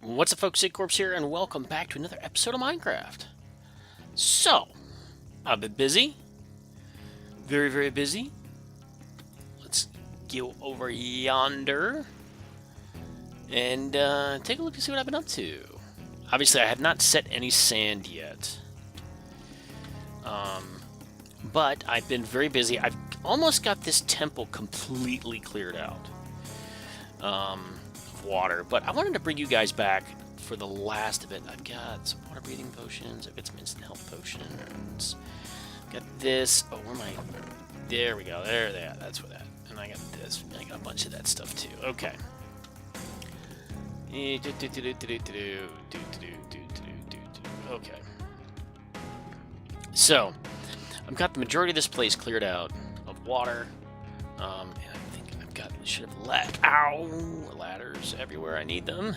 What's up, folks? SigCorps here, and welcome back to another episode of Minecraft. So, I've been busy. Very, very busy. Let's go over yonder and take a look and see what I've been up to. Obviously, I have not set any sand yet. But I've been very busy. I've almost got this temple completely cleared out. Water, but I wanted to bring you guys back for the last of it. I've got some water breathing potions. I've got some instant health potions. Got this. Oh, where am I? There we go. There they are. That's where that. And I got this. I got a bunch of that stuff too. Okay. Okay. So, I've got the majority of this place cleared out of water. And I think I've got, should have ladders everywhere I need them.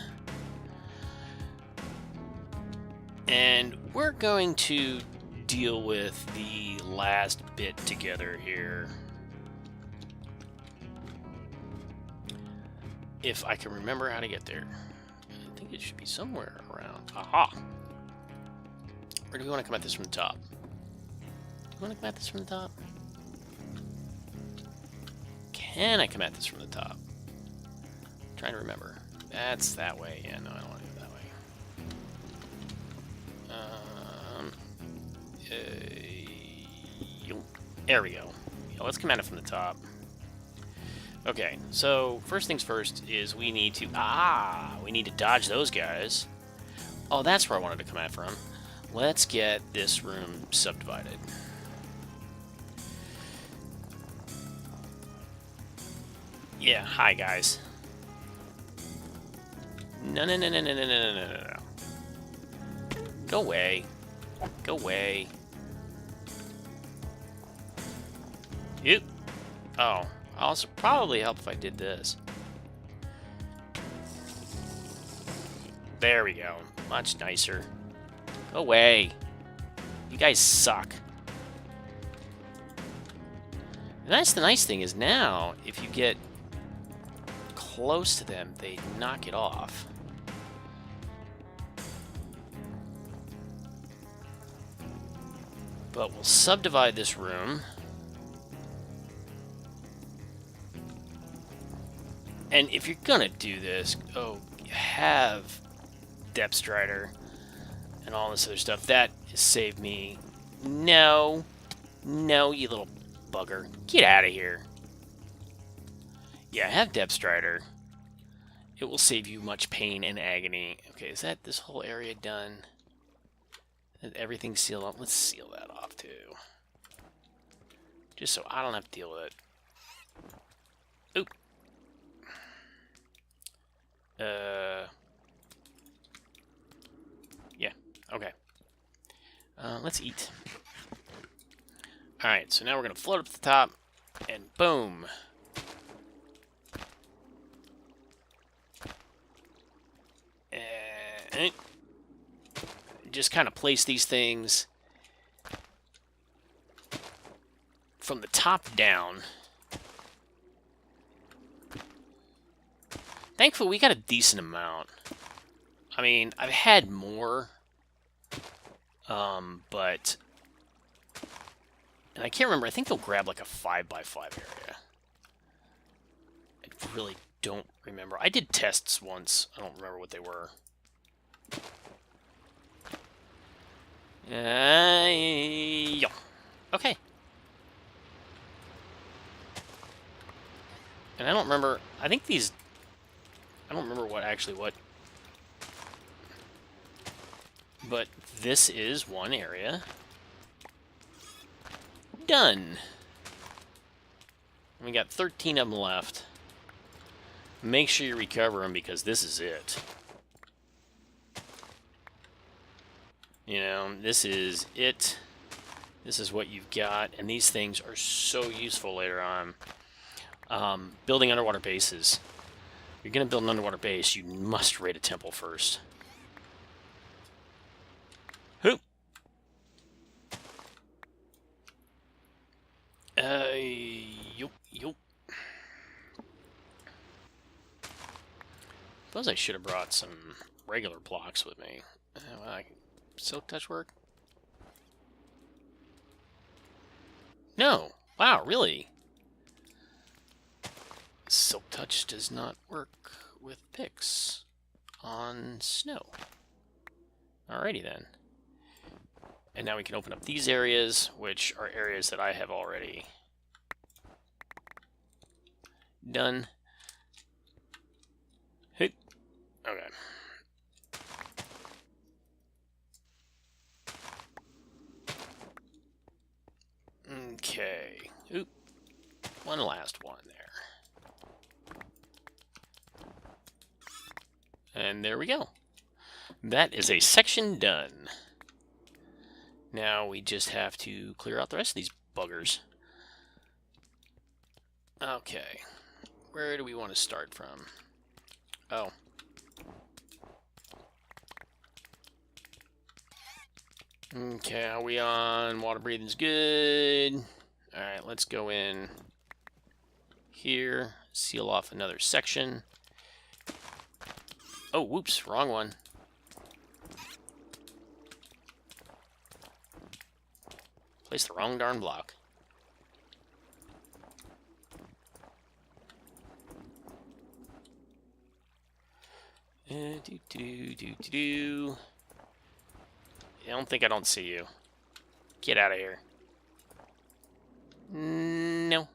And we're going to deal with the last bit together here. If I can remember how to get there. I think it should be somewhere around. Aha! Or do we want to come at this from the top? Do we want to come at this from the top? Can I come at this from the top? I'm trying to remember. That's that way. Yeah, no, I don't want to go that way. There we go. Yeah, let's come at it from the top. Okay, so first things first is we need to dodge those guys. Oh, that's where I wanted to come at from. Let's get this room subdivided. Yeah, hi guys. No. Go away. Go away. You. Oh, also probably help if I did this. There we go. Much nicer. Go away. You guys suck. The nice thing is now, if you get close to them, they knock it off. But we'll subdivide this room. And if you're gonna do this, have Depth Strider and all this other stuff. That saved me. No, you little bugger. Get out of here. Yeah, have Depth Strider. It will save you much pain and agony. Okay, is that this whole area done? Is everything sealed up? Let's seal that off too. Just so I don't have to deal with it. Oop. Yeah, okay. Let's eat. Alright, so now we're going to float up to the top, and boom. And just kind of place these things from the top down. Thankfully, we got a decent amount. I mean, I've had more, but... And I can't remember, I think they'll grab like a 5x5 area. I really don't remember. I did tests once. I don't remember what they were. Yeah. Okay. And I don't remember, I think these... I don't remember what. But this is one area. Done. We got 13 of them left. Make sure you recover them because this is it. You know, this is it. This is what you've got. And these things are so useful later on. Building underwater bases. If you're going to build an underwater base, you must raid a temple first. Who? Yup. Suppose I should have brought some regular blocks with me. Well, silk touch work? No. Wow, really? Silk touch does not work with picks on snow. Alrighty then. And now we can open up these areas, which are areas that I have already done. Hey. Okay. Okay. Oop. One last one there. And there we go. That is a section done. Now we just have to clear out the rest of these buggers. Okay. Where do we want to start from? Oh. Okay, are we on? Water breathing's good. Alright, let's go in here. Seal off another section. Oh, whoops, wrong one. Placed the wrong darn block. I don't think I don't see you. Get out of here. No.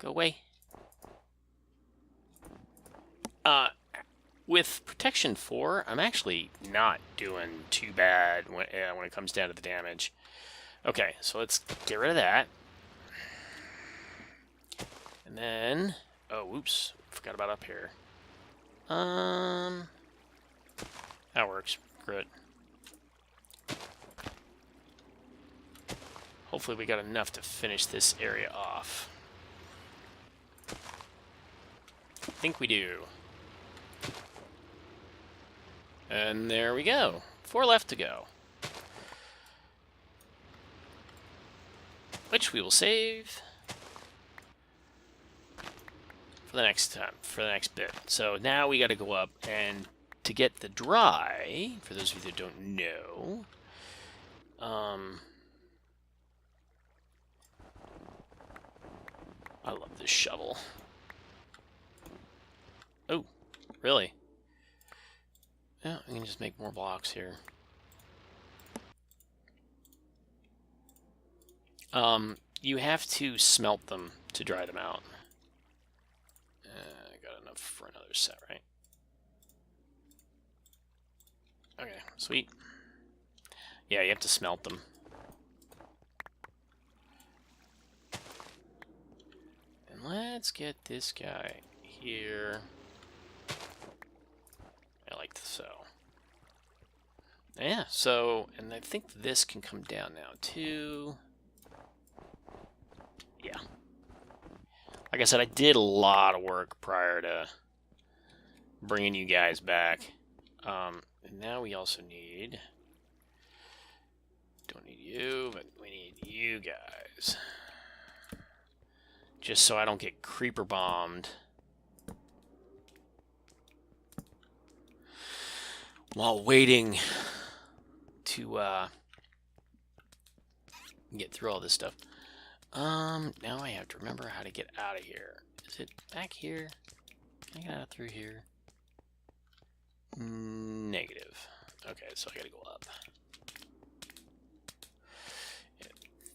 Go away. With Protection 4, I'm actually not doing too bad when it comes down to the damage. Okay, so let's get rid of that. And then... Oh, whoops. Forgot about up here. That works. Good. Hopefully we got enough to finish this area off. I think we do. And there we go. 4 left to go. Which we will save for the next time, for the next bit. So now we got to go up, and to get the dry, for those of you that don't know, I love this shovel. Oh, really? Yeah, we can just make more blocks here. You have to smelt them to dry them out. I got enough for another set, right? Okay, sweet. Yeah, you have to smelt them. And let's get this guy here. I like so. Yeah, so, and I think this can come down now too. Yeah. Like I said, I did a lot of work prior to bringing you guys back. And now we also need... Don't need you, but we need you guys. Just so I don't get creeper bombed while waiting to get through all this stuff. Now I have to remember how to get out of here. Is it back here? Can I get out through here? Negative. Okay, so I gotta go up.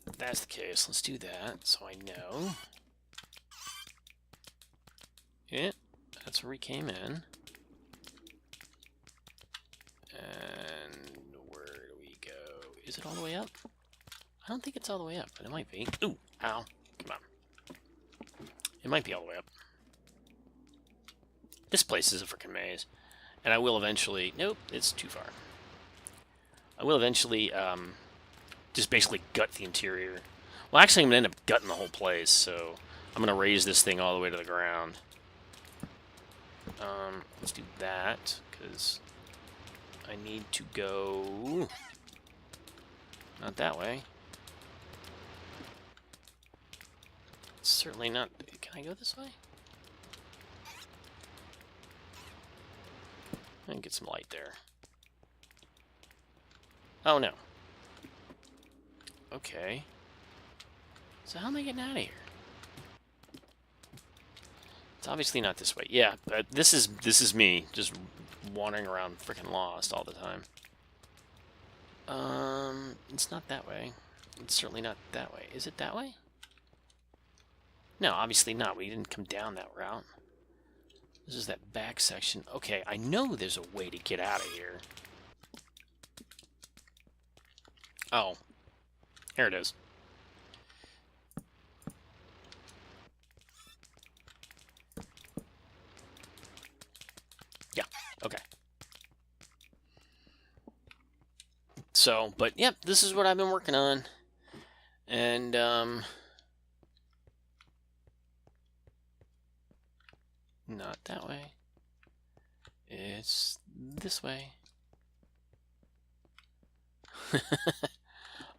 If that's the case, let's do that so I know. Yeah, that's where we came in. And where do we go? Is it all the way up? I don't think it's all the way up, but it might be. Ooh, ow. Come on. It might be all the way up. This place is a freaking maze. And I will eventually... Nope, it's too far. I will eventually just basically gut the interior. Well, actually, I'm going to end up gutting the whole place, so I'm going to raise this thing all the way to the ground. Let's do that, because I need to go... Not that way. It's certainly not... Can I go this way? And get some light there. Oh, no. Okay. So how am I getting out of here? It's obviously not this way. Yeah, but this is me just wandering around freaking lost all the time. It's not that way. It's certainly not that way. Is it that way? No, obviously not. We didn't come down that route. This is that back section. Okay, I know there's a way to get out of here. Oh. Here it is. Yeah, okay. So, but yep, this is what I've been working on. And, not that way. It's this way.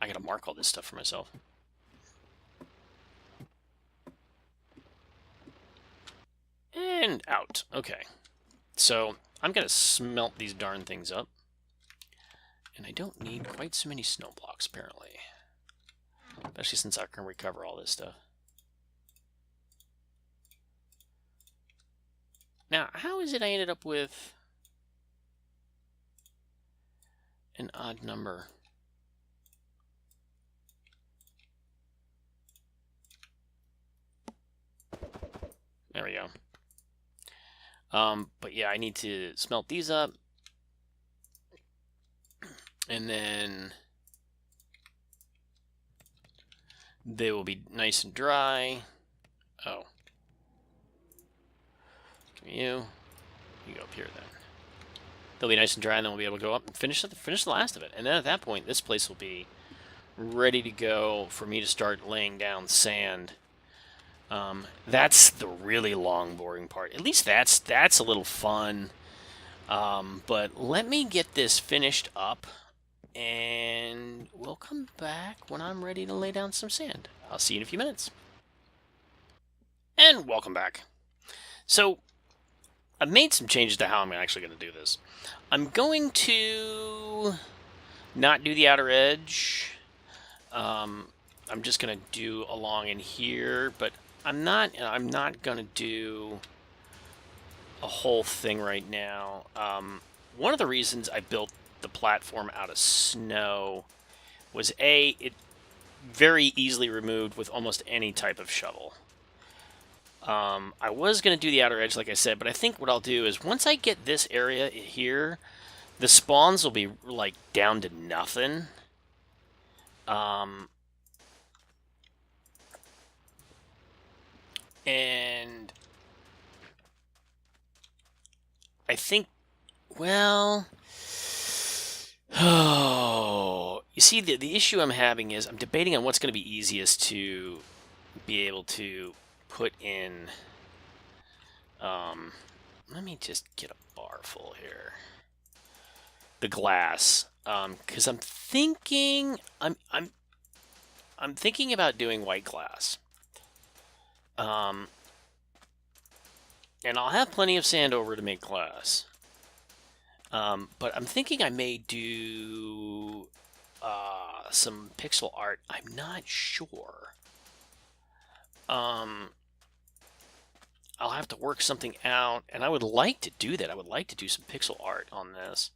I gotta mark all this stuff for myself. And out. Okay. So, I'm gonna smelt these darn things up. And I don't need quite so many snow blocks, apparently. Especially since I can recover all this stuff. Now, how is it I ended up with an odd number? There we go. But yeah, I need to smelt these up. And then they will be nice and dry. Oh. You go up here then. They'll be nice and dry, and then we'll be able to go up and finish the last of it. And then at that point, this place will be ready to go for me to start laying down sand. That's the really long, boring part. At least that's a little fun. But let me get this finished up, and we'll come back when I'm ready to lay down some sand. I'll see you in a few minutes. And welcome back. So, I've made some changes to how I'm actually going to do this. I'm going to not do the outer edge. I'm just going to do along in here, but I'm not going to do a whole thing right now. One of the reasons I built the platform out of snow was it very easily removed with almost any type of shovel. I was going to do the outer edge, like I said, but I think what I'll do is once I get this area here, the spawns will be, like, down to nothing. And I think, well, oh, you see, the issue I'm having is I'm debating on what's going to be easiest to be able to put in. Let me just get a bar full here. The glass, because I'm thinking I'm thinking about doing white glass. And I'll have plenty of sand over to make glass. But I'm thinking I may do some pixel art. I'm not sure. I'll have to work something out, and I would like to do that. I would like to do some pixel art on this.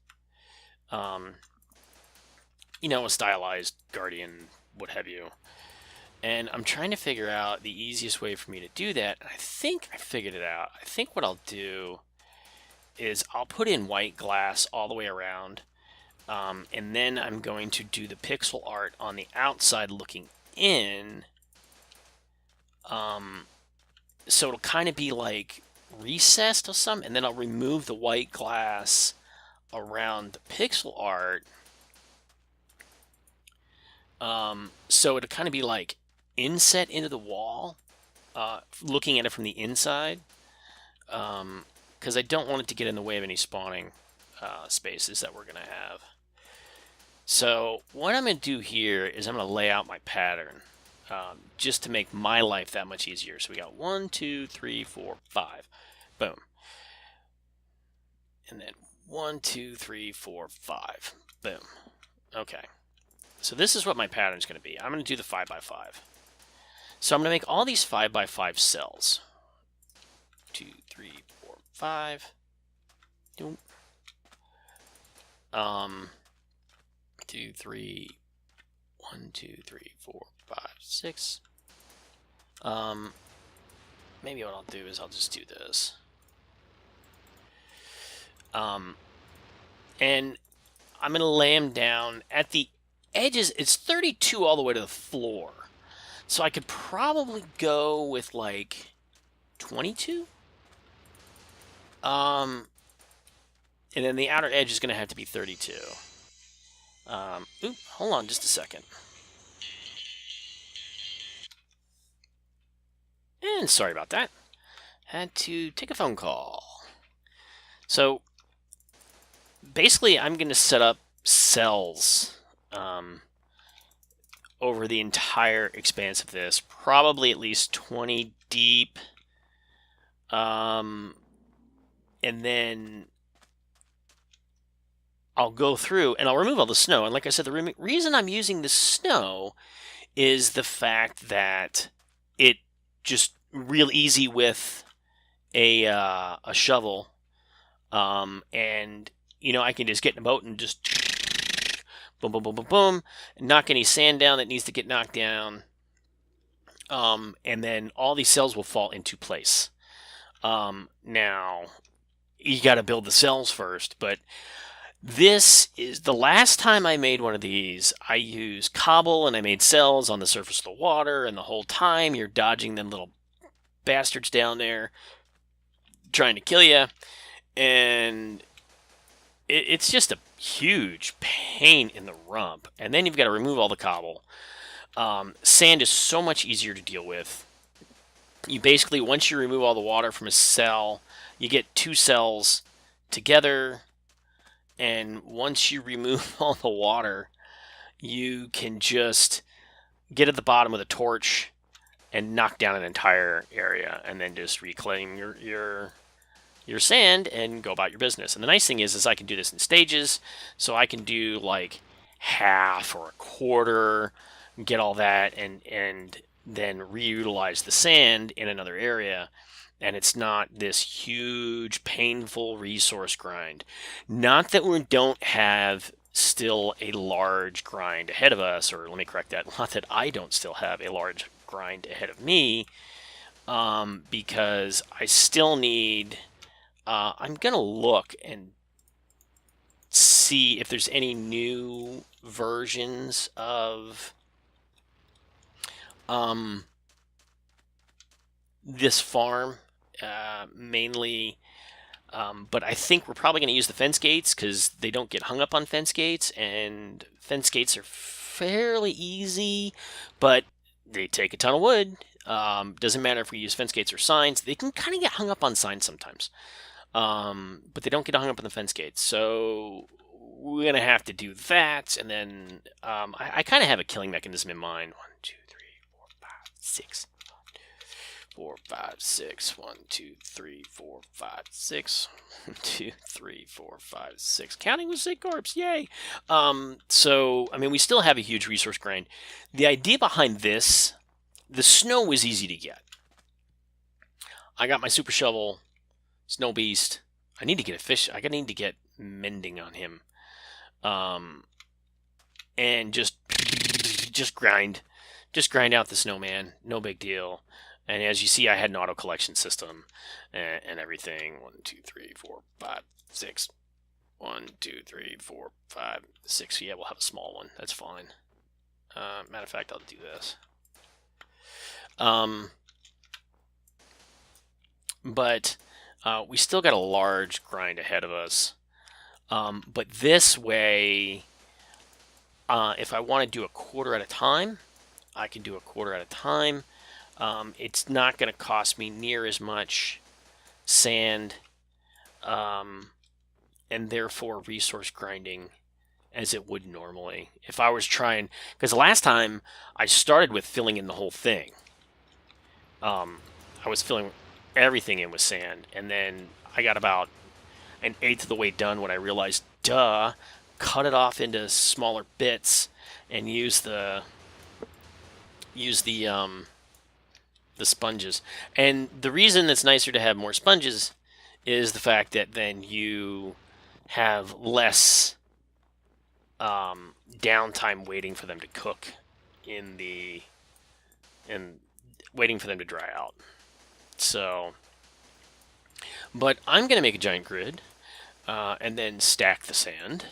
You know, a stylized Guardian, what have you. And I'm trying to figure out the easiest way for me to do that. I think I figured it out. I think what I'll do is I'll put in white glass all the way around, and then I'm going to do the pixel art on the outside looking in. So it'll kind of be like recessed or something, and then I'll remove the white glass around the pixel art. So it'll kind of be like inset into the wall, looking at it from the inside, because I don't want it to get in the way of any spawning spaces that we're going to have. So what I'm going to do here is I'm going to lay out my pattern. Just to make my life that much easier. So we got 1, 2, 3, 4, 5. Boom. And then 1, 2, 3, 4, 5. Boom. Okay. So this is what my pattern is going to be. I'm going to do the 5 by 5. So I'm going to make all these 5 by 5 cells. 2, 3, 4, 5. 2, 3, 1, 2, 3, 4, 5, 6. Maybe what I'll do is I'll just do this. And I'm going to lay them down at the edges. It's 32 all the way to the floor. So I could probably go with like 22. And then the outer edge is going to have to be 32. Hold on just a second. And sorry about that. Had to take a phone call. So basically, I'm going to set up cells over the entire expanse of this, probably at least 20 deep. And then I'll go through and I'll remove all the snow. And like I said, the reason I'm using the snow is the fact that it just real easy with a shovel. And I can just get in a boat and just boom, boom, boom, boom, boom, and knock any sand down that needs to get knocked down. And then all these cells will fall into place. Now, you got to build the cells first, but this is the last time I made one of these. I used cobble and I made cells on the surface of the water, and the whole time you're dodging them little bastards down there trying to kill you, and it's just a huge pain in the rump. And then you've got to remove all the cobble. Sand is so much easier to deal with. You basically, once you remove all the water from a cell, you get 2 cells together, and once you remove all the water, you can just get at the bottom with a torch and knock down an entire area, and then just reclaim your sand and go about your business. And the nice thing is I can do this in stages, so I can do like half or a quarter, get all that, and then reutilize the sand in another area. And it's not this huge, painful resource grind. Not that we don't have still a large grind ahead of us, or let me correct that, not that I don't still have a large grind ahead of me, because I still need... I'm going to look and see if there's any new versions of this farm, mainly, but I think we're probably going to use the fence gates because they don't get hung up on fence gates, and fence gates are fairly easy, but they take a ton of wood. Doesn't matter if we use fence gates or signs. They can kind of get hung up on signs sometimes. But they don't get hung up on the fence gates, so we're going to have to do that, and then I kind of have a killing mechanism in mind. 1, 2, 3, 4, 5, 6. 4, 5, 6. 1, 2, 3, 4, 5, 6. 1, 2, 3, 4, 5, 6. Counting with SigCorps, yay! So, I mean, we still have a huge resource grind. The idea behind this, the snow was easy to get. I got my super shovel, Snow Beast. I need to get a fish. I need to get mending on him. And just grind out the snowman. No big deal. And as you see, I had an auto collection system and everything. 1, 2, 3, 4, 5, 6. 1, 2, 3, 4, 5, 6. Yeah, we'll have a small one. That's fine. Matter of fact, I'll do this. But we still got a large grind ahead of us. But this way, if I want to do a quarter at a time, I can do a quarter at a time. It's not going to cost me near as much sand, and therefore resource grinding as it would normally. If I was trying, because the last time I started with filling in the whole thing, I was filling everything in with sand, and then I got about an eighth of the way done when I realized, duh, cut it off into smaller bits and use the sponges. And the reason it's nicer to have more sponges is the fact that then you have less downtime waiting for them to cook and waiting for them to dry out. So, but I'm going to make a giant grid and then stack the sand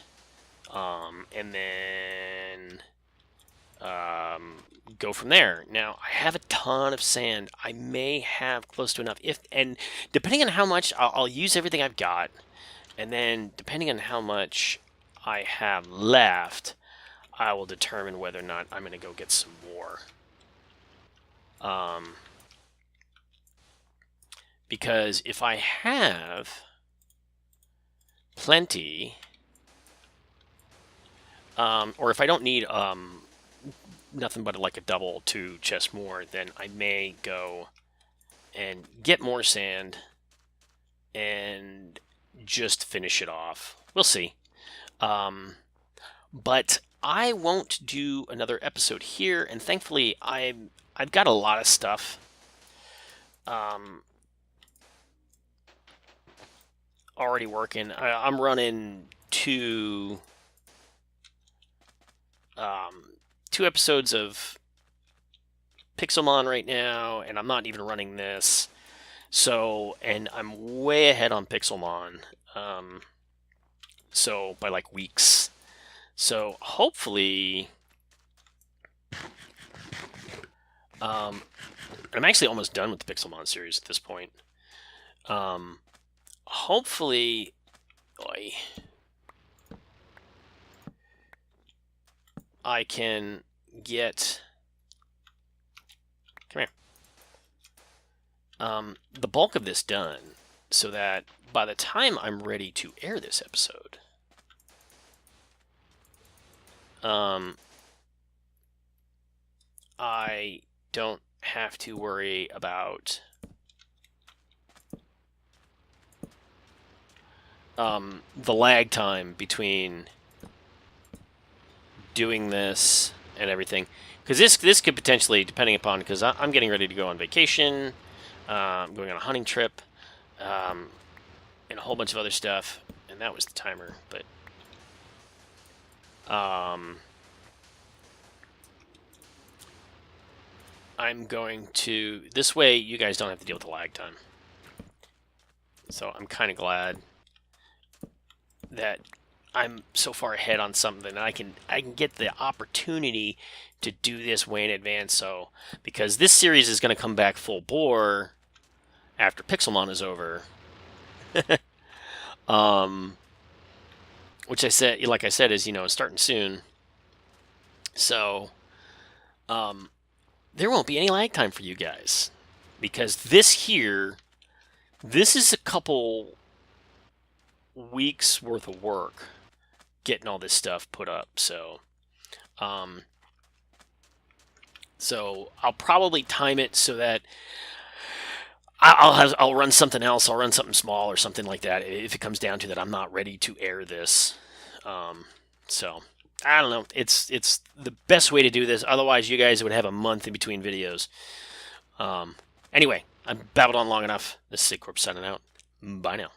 and then go from there. Now, I have a ton of sand. I may have close to enough. And depending on how much, I'll use everything I've got. And then, depending on how much I have left, I will determine whether or not I'm going to go get some more. Because if I have plenty, or if I don't need nothing but like a double 2 chests more, then I may go and get more sand and just finish it off. We'll see. But I won't do another episode here, and thankfully I've got a lot of stuff already working. I'm running two episodes of Pixelmon right now, and I'm not even running this. So, and I'm way ahead on Pixelmon. So by like weeks. So hopefully, I'm actually almost done with the Pixelmon series at this point. Hopefully, I can get, come here, the bulk of this done so that by the time I'm ready to air this episode, I don't have to worry about the lag time between doing this and everything, because this could potentially, depending upon, because I'm getting ready to go on vacation, I'm going on a hunting trip, and a whole bunch of other stuff, and that was the timer. But I'm going to, this way you guys don't have to deal with the lag time. So I'm kind of glad that I'm so far ahead on something. I can get the opportunity to do this way in advance. So, because this series is going to come back full bore after Pixelmon is over, which I said, like I said, is, you know, starting soon. So, there won't be any lag time for you guys, because this is a couple weeks worth of work getting all this stuff put up. So I'll probably time it so that I'll run something else. I'll run something small or something like that if it comes down to that I'm not ready to air this. So I don't know. It's the best way to do this. Otherwise, you guys would have a month in between videos. Anyway, I've babbled on long enough. This is SigCorps signing out. Bye now.